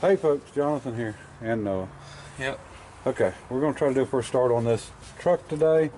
Hey folks, Jonathan here, and Noah. Yep. Okay, we're going to try to do a first start on this truck today.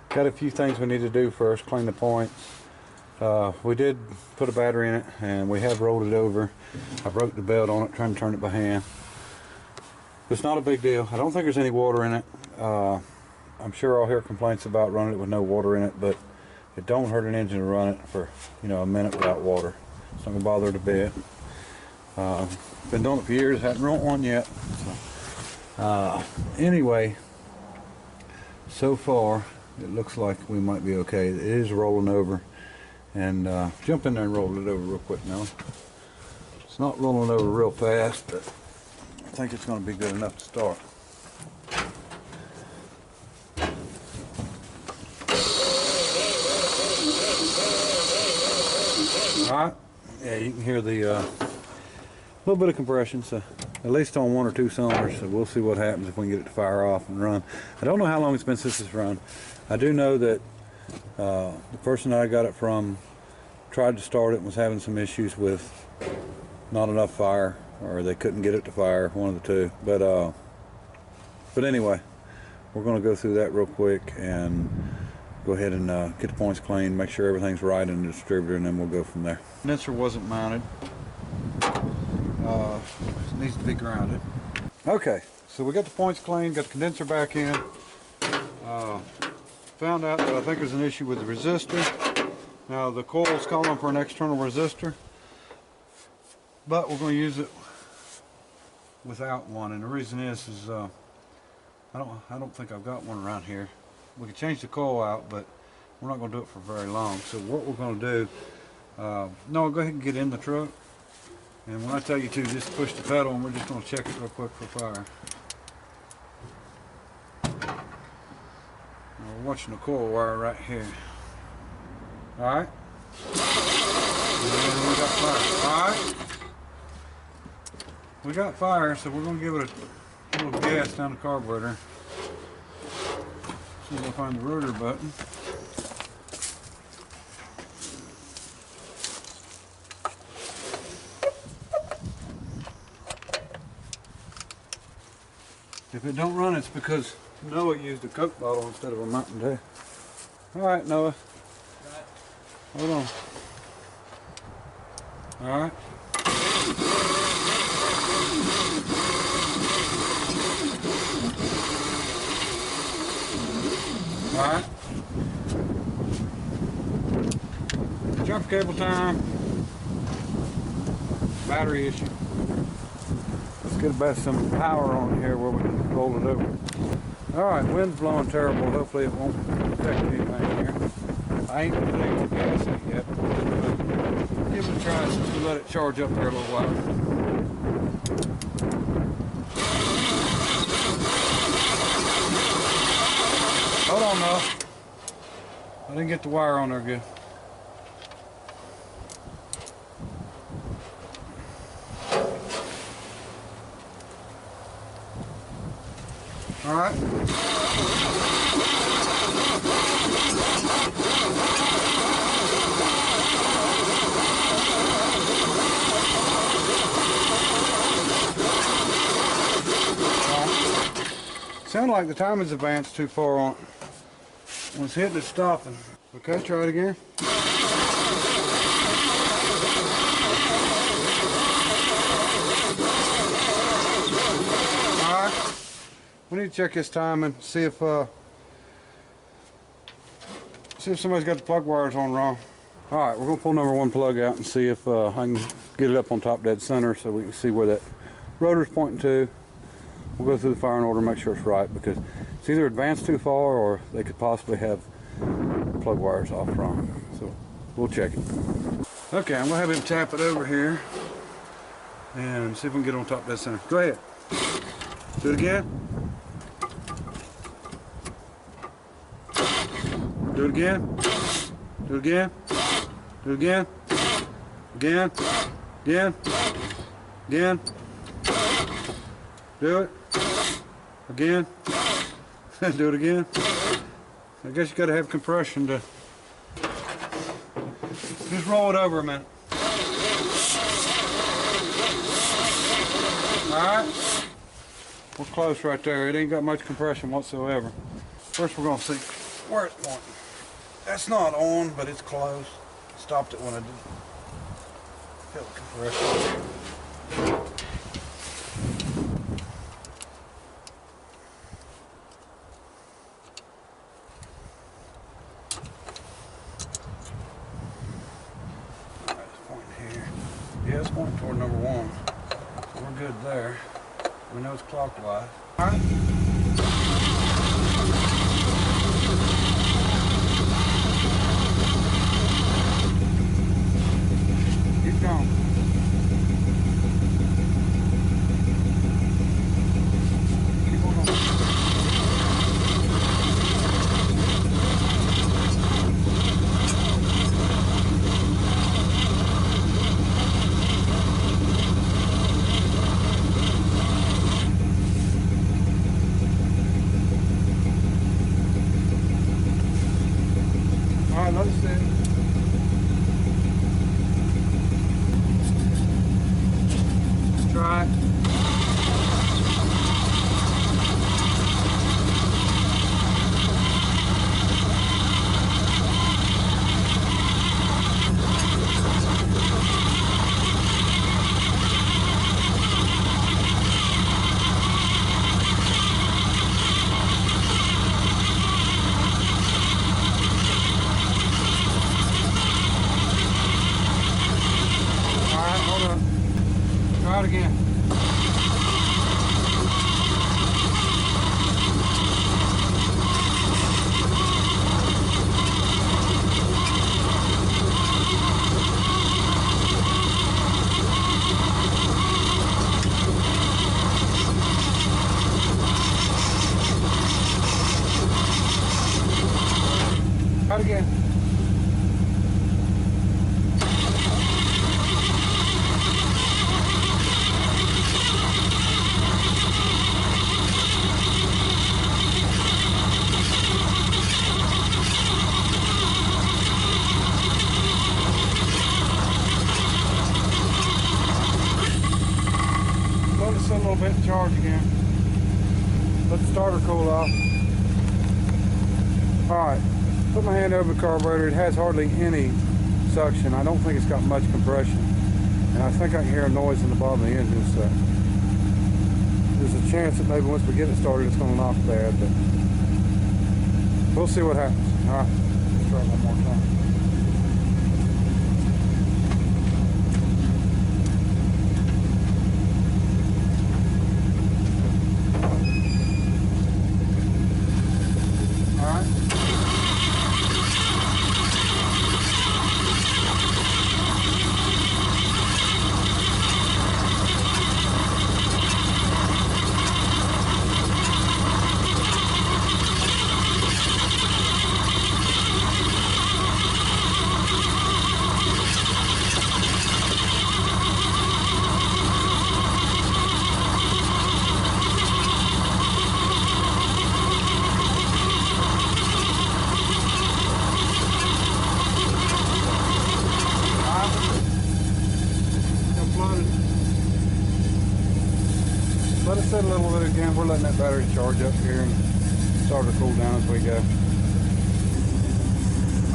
Got a few things we need to do first, clean the points. We did put a battery in it, and we have rolled it over. I broke the belt on it, trying to turn it by hand. It's not a big deal. I don't think there's any water in it. I'm sure I'll hear complaints about running it with no water in it, but it don't hurt an engine to run it for, a minute without water. It's not going to bother it a bit. Been doing it for years, haven't run one yet. So, anyway, so far it looks like we might be okay. It is rolling over, and jump in there and roll it over real quick now. It's not rolling over real fast, but I think it's going to be good enough to start. Alright, yeah, you can hear the little bit of compression, so at least on one or two cylinders, so we'll see what happens if we can get it to fire off and run. I don't know how long it's been since it's run. I do know that the person that I got it from tried to start it and was having some issues with not enough fire, or they couldn't get it to fire, one of the two. But anyway, we're going to go through that real quick and go ahead and get the points clean, make sure everything's right in the distributor, and then we'll go from there. Condenser wasn't mounted. It needs to be grounded. Okay, so we got the points clean, got the condenser back in. Found out that I think there's an issue with the resistor. Now the coil's calling for an external resistor, but we're going to use it without one, and the reason is I don't think I've got one around here. We can change the coil out, but we're not going to do it for very long. So what we're going to do, no, go ahead and get in the truck. And when I tell you to, just push the pedal, and we're just going to check it real quick for fire. Now we're watching the coil wire right here. Alright? And we got fire. Alright? We got fire, so we're going to give it a little gas down the carburetor. See if I find the rotor button. If it don't run, it's because Noah used a Coke bottle instead of a Mountain Dew. Alright, Noah. Hold on. Alright. Alright. Jump cable time. Battery issue. Let's get some power on here where we can roll it over. Alright, wind's blowing terrible. Hopefully it won't affect anything here. I ain't put any more gas in it yet. Give it a try since we let it charge up there a little while. Hold on now. I didn't get the wire on there good. Alright. Sound like the timing's advanced too far on it. When it's hitting, it's stopping. Okay, try it again. Alright. We need to check this timing, see if somebody's got the plug wires on wrong. Alright, we're going to pull number one plug out and see if I can get it up on top dead center so we can see where that rotor's pointing to. We'll go through the firing order and make sure it's right, because it's either advanced too far or they could possibly have plug wires off wrong. So we'll check it. Okay, I'm going to have him tap it over here and see if we can get on top dead center. Go ahead. Do it again. Do it again. Do it again. Do it again. Again. Again. Again. Do it. Again. Do it again. I guess you gotta have compression to just roll it over a minute. Alright, we're close right there. It ain't got much compression whatsoever. First we're gonna see where it's pointing. That's not on, but it's close. Stopped it when I did feel the compression. Alright, it's pointing here. Yeah, it's pointing toward number 1. So we're good there. We know it's clockwise. Alright. Keep going. Keep on going. Alright, let us see. Try it. Alright, hold on. Try it again. Try it again. Let it sit a little bit and charge again. Let the starter cool off. Alright, put my hand over the carburetor. It has hardly any suction. I don't think it's got much compression. And I think I can hear a noise in the bottom of the engine, so there's a chance that maybe once we get it started it's going to knock bad, but we'll see what happens. Alright, let's try it one more time. Let it sit a little bit again. We're letting that battery charge up here and start to cool down as we go.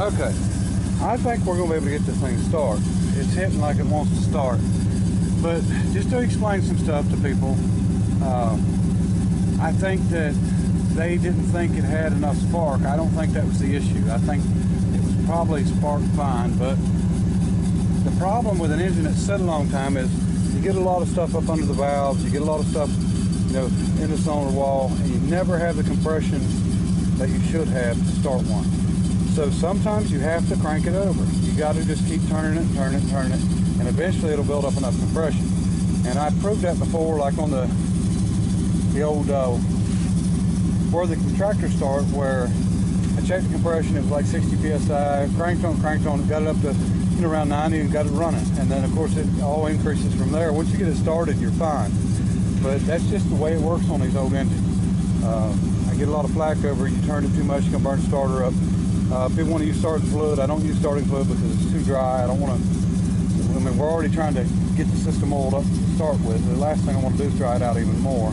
Okay, I think we're going to be able to get this thing to start. It's hitting like it wants to start. But just to explain some stuff to people, I think that they didn't think it had enough spark. I don't think that was the issue. I think it was probably sparked fine, but the problem with an engine that's set a long time is you get a lot of stuff up under the valves, you get a lot of stuff, you know, in the cylinder wall, and you never have the compression that you should have to start one. So sometimes you have to crank it over. You got to just keep turning it, turning it, turning it, and eventually it'll build up enough compression. And I proved that before, like on the old where the tractor start, where I checked the compression, it was like 60 psi, cranked on, it, got it up to around 90 and got it running, and then of course it all increases from there. Once you get it started, you're fine, but that's just the way it works on these old engines. I get a lot of flack over you turn it too much, you're gonna burn the starter up. People want to use starting fluid. I don't use starting fluid because it's too dry. I don't want to, when mean, we're already trying to get the system oiled up to start with. The last thing I want to do is dry it out even more.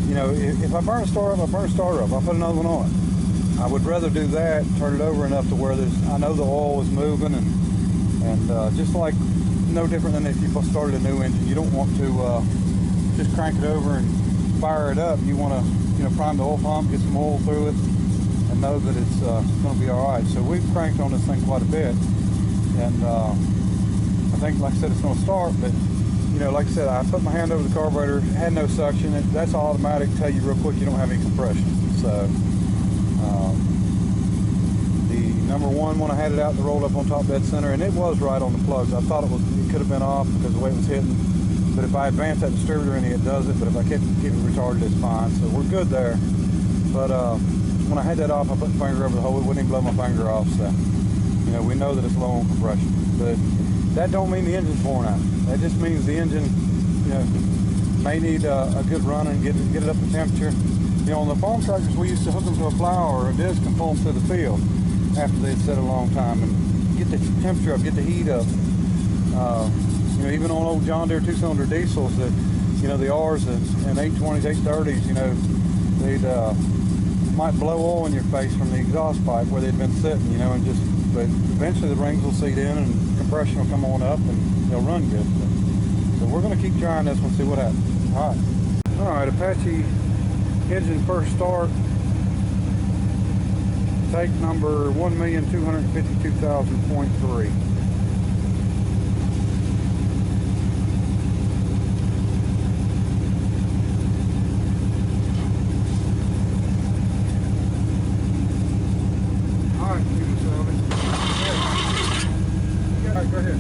You know, if I burn a starter up, I burn a starter up. I'll put another one on. I would rather do that, turn it over enough to where I know the oil is moving, and just like no different than if you started a new engine. You don't want to just crank it over and fire it up. You want to, you know, prime the oil pump, get some oil through it, and know that it's going to be all right. So we've cranked on this thing quite a bit, and I think, like I said, it's going to start. But you know, like I said, I put my hand over the carburetor, had no suction. That's automatic. Tell you real quick, you don't have any compression. So the number one, when I had it out, the rolled up on top dead center, and it was right on the plugs. I thought it could have been off because of the way it was hitting. But if I advance that distributor any, it does it. But if I keep it retarded, it's fine. So we're good there. But when I had that off, I put the finger over the hole. It wouldn't even blow my finger off. So, you know, we know that it's low on compression. But that don't mean the engine's worn out. That just means the engine, you know, may need a good run and get it up to temperature. You know, on the farm tractors, we used to hook them to a plow or a disc and pull them through the field after they'd set a long time and get the temperature up, get the heat up. You know, even on old John Deere 2-cylinder diesels, that, you know, the R's and 820s, 830s, you know, they'd might blow oil in your face from the exhaust pipe where they'd been sitting, you know, and just, but eventually the rings will seat in and compression will come on up and they'll run good. So we're going to keep trying this one, see what happens. All right, Apache engine first start. Take number 1,252,000.3. Go ahead.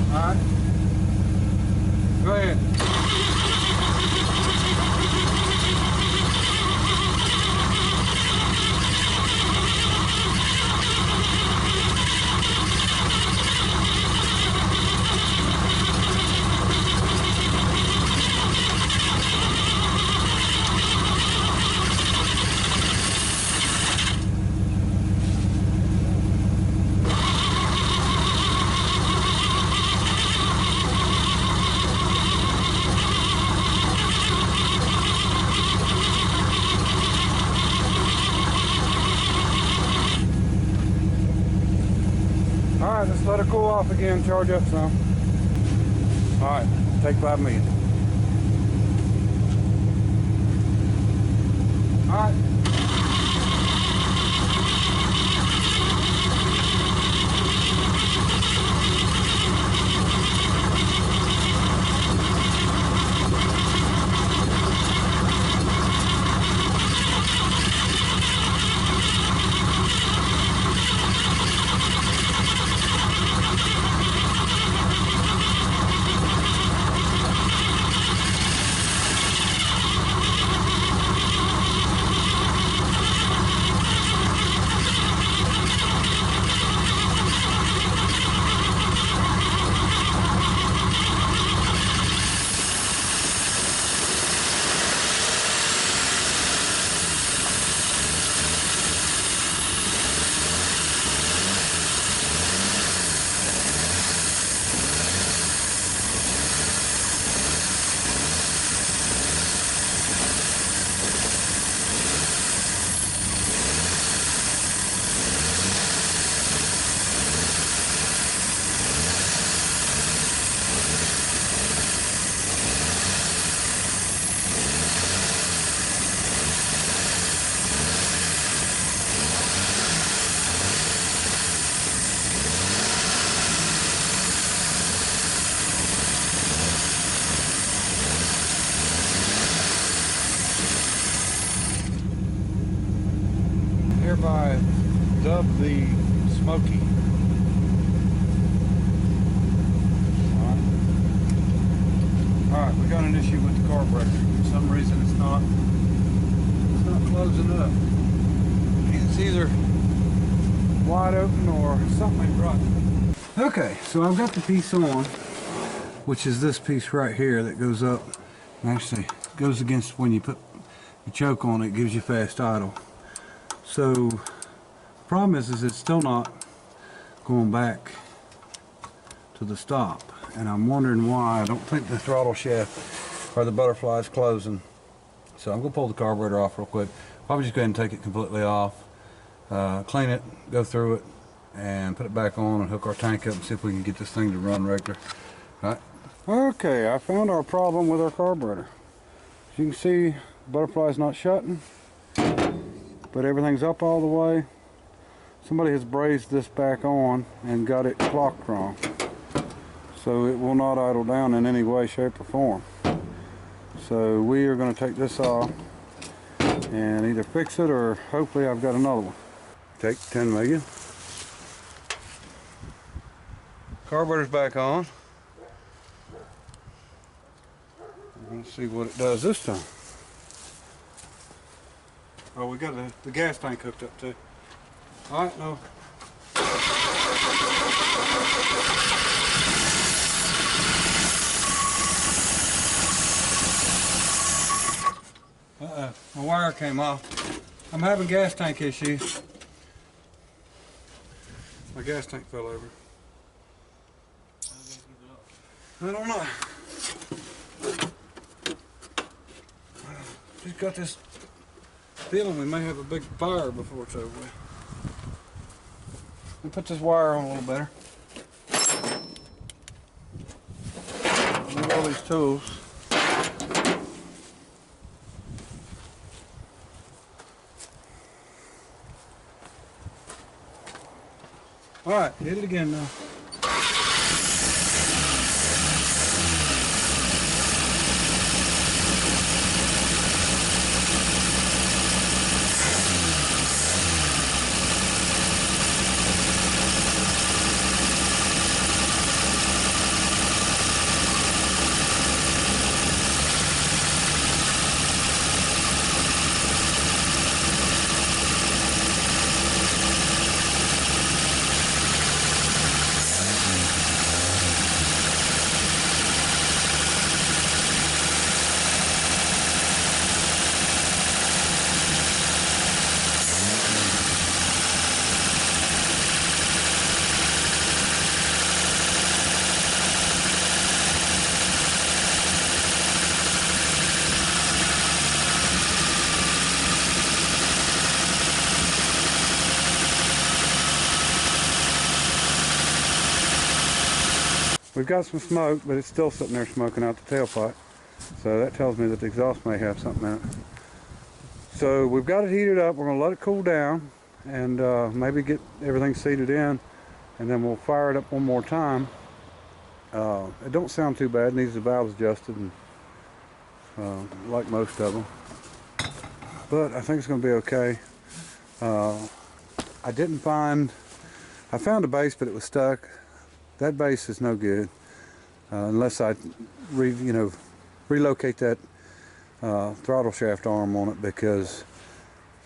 All right. Go ahead. All right, let's let her cool off again, charge up some. All right, take 5 million. All right. Hereby dubbed the Smoky. an issue with the carburetor. For some reason it's not closing up. It's either wide open or something ain't right. Okay, so I've got the piece on, which is this piece right here that goes up and actually goes against when you put the choke on it, gives you fast idle. So the problem is it's still not going back to the stop, and I'm wondering why. I don't think the throttle shaft or the butterfly is closing. So I'm gonna pull the carburetor off real quick. Probably just go ahead and take it completely off, clean it, go through it, and put it back on and hook our tank up and see if we can get this thing to run regular. All right. Okay, I found our problem with our carburetor. As you can see, the butterfly's not shutting, but everything's up all the way. Somebody has brazed this back on and got it clocked wrong, so it will not idle down in any way, shape, or form. So we are going to take this off and either fix it, or hopefully I've got another one. Take 10 million. Carburetor's back on. Let's see what it does this time. Oh, we got the gas tank hooked up too. All right, no. My wire came off. I'm having gas tank issues. My gas tank fell over. I don't know. Just got this feeling we may have a big fire before it's over with. We'll put this wire on a little better. Move all these tools. All right, hit it again now. We've got some smoke, but it's still sitting there smoking out the tailpipe. So that tells me that the exhaust may have something in it. So we've got it heated up. We're going to let it cool down and maybe get everything seated in, and then we'll fire it up one more time. It don't sound too bad. It needs the valves adjusted, and like most of them. But I think it's going to be okay. I found a base, but it was stuck. That base is no good unless I relocate that throttle shaft arm on it, because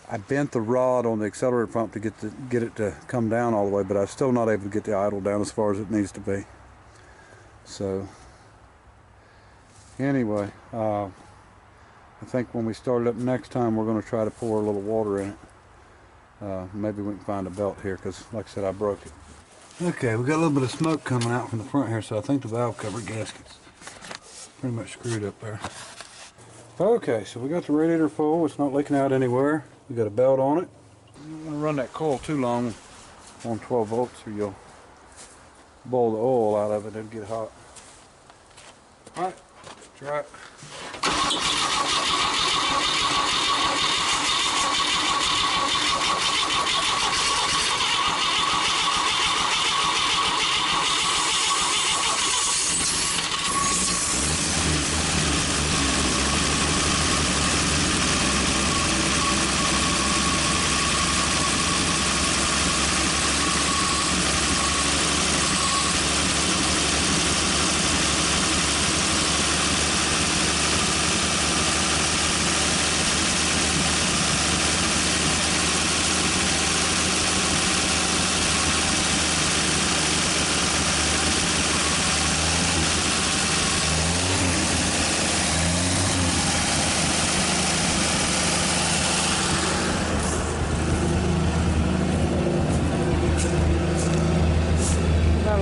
I bent the rod on the accelerator pump to get it to come down all the way, but I'm still not able to get the idle down as far as it needs to be. So anyway, I think when we start it up next time, we're going to try to pour a little water in it. Maybe we can find a belt here, because like I said, I broke it. Okay, we got a little bit of smoke coming out from the front here, so I think the valve cover gasket's pretty much screwed up there. Okay, so we got the radiator full. It's not leaking out anywhere. We got a belt on it. You don't want to run that coil too long on 12 volts, or you'll boil the oil out of it. It'll get hot. All right, try it.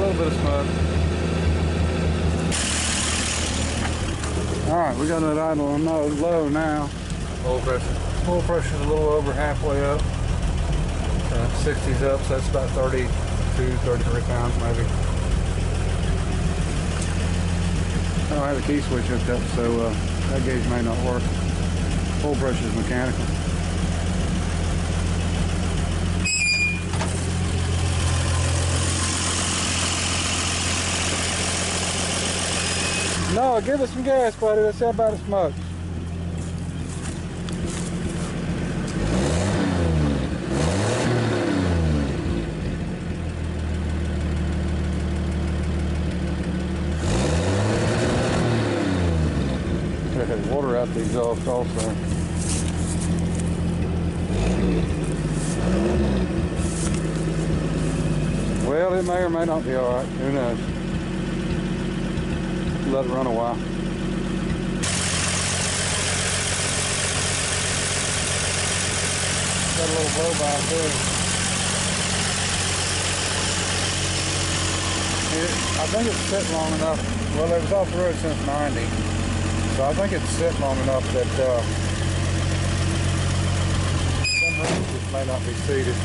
little bit of smoke. All right, we got that idle on low now. Oil pressure. Oil pressure is a little over halfway up. 60's up, so that's about 32, 33 pounds maybe. I don't have a key switch hooked up, so that gauge may not work. Oil pressure is mechanical. No, give us some gas, buddy. Let's see how about it smokes. Water out the exhaust also. Well, it may or may not be alright. Who knows? Let it run a while. Got a little blow by too. I think it's set long enough. Well, it was off the road since 90. So I think it's set long enough that some ranges may not be seated.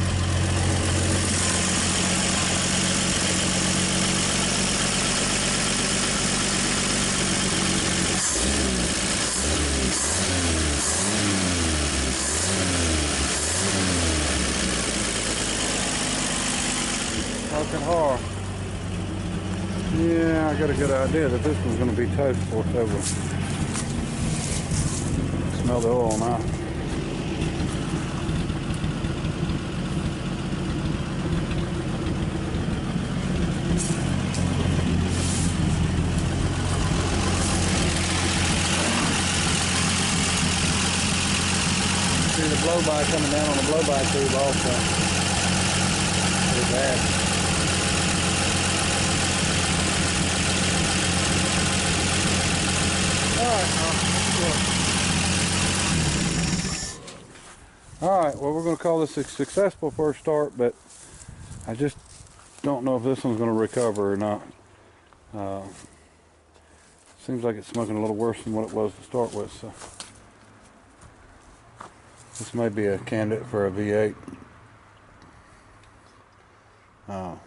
Working hard. Yeah, I got a good idea that this one's going to be toast before it's over. Smell the oil now. See the blow-by coming down on the blow-by tube also. Pretty bad. Alright, well, we're going to call this a successful first start, but I just don't know if this one's going to recover or not. Seems like it's smoking a little worse than what it was to start with, so this may be a candidate for a V8. I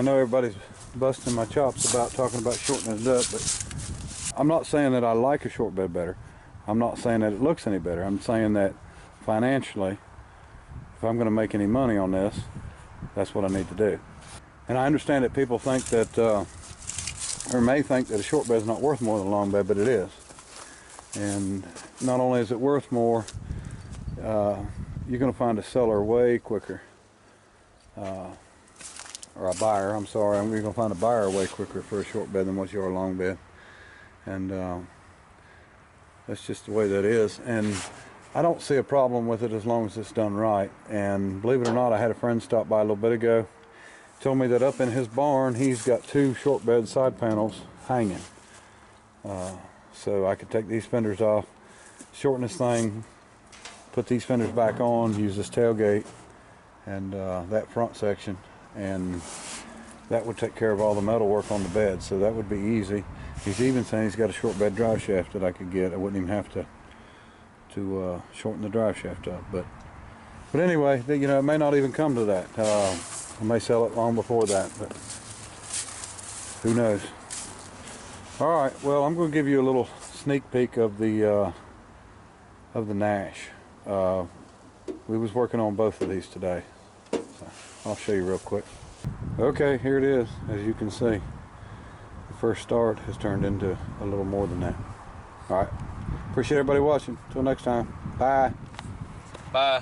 know everybody's busting my chops about talking about shortening it up, but I'm not saying that I like a short bed better. I'm not saying that it looks any better. I'm saying that financially, if I'm going to make any money on this, that's what I need to do. And I understand that people think that, or may think that a short bed is not worth more than a long bed, but it is. And not only is it worth more, you're going to find a seller way quicker, or a buyer, I'm sorry, you're going to find a buyer way quicker for a short bed than what you are a long bed. And that's just the way that is. And I don't see a problem with it as long as it's done right. And believe it or not, I had a friend stop by a little bit ago, told me that up in his barn he's got 2 short bed side panels hanging. So I could take these fenders off, shorten this thing, put these fenders back on, use this tailgate and that front section, and that would take care of all the metal work on the bed, so that would be easy. He's even saying he's got a short bed drive shaft that I could get. I wouldn't even have to shorten the drive shaft up. But anyway, you know, it may not even come to that. I may sell it long before that, but who knows? All right, well, I'm going to give you a little sneak peek of the Nash. We was working on both of these today, so I'll show you real quick. Okay, here it is. As you can see, the first start has turned into a little more than that. All right, appreciate everybody watching. Till next time, bye. Bye.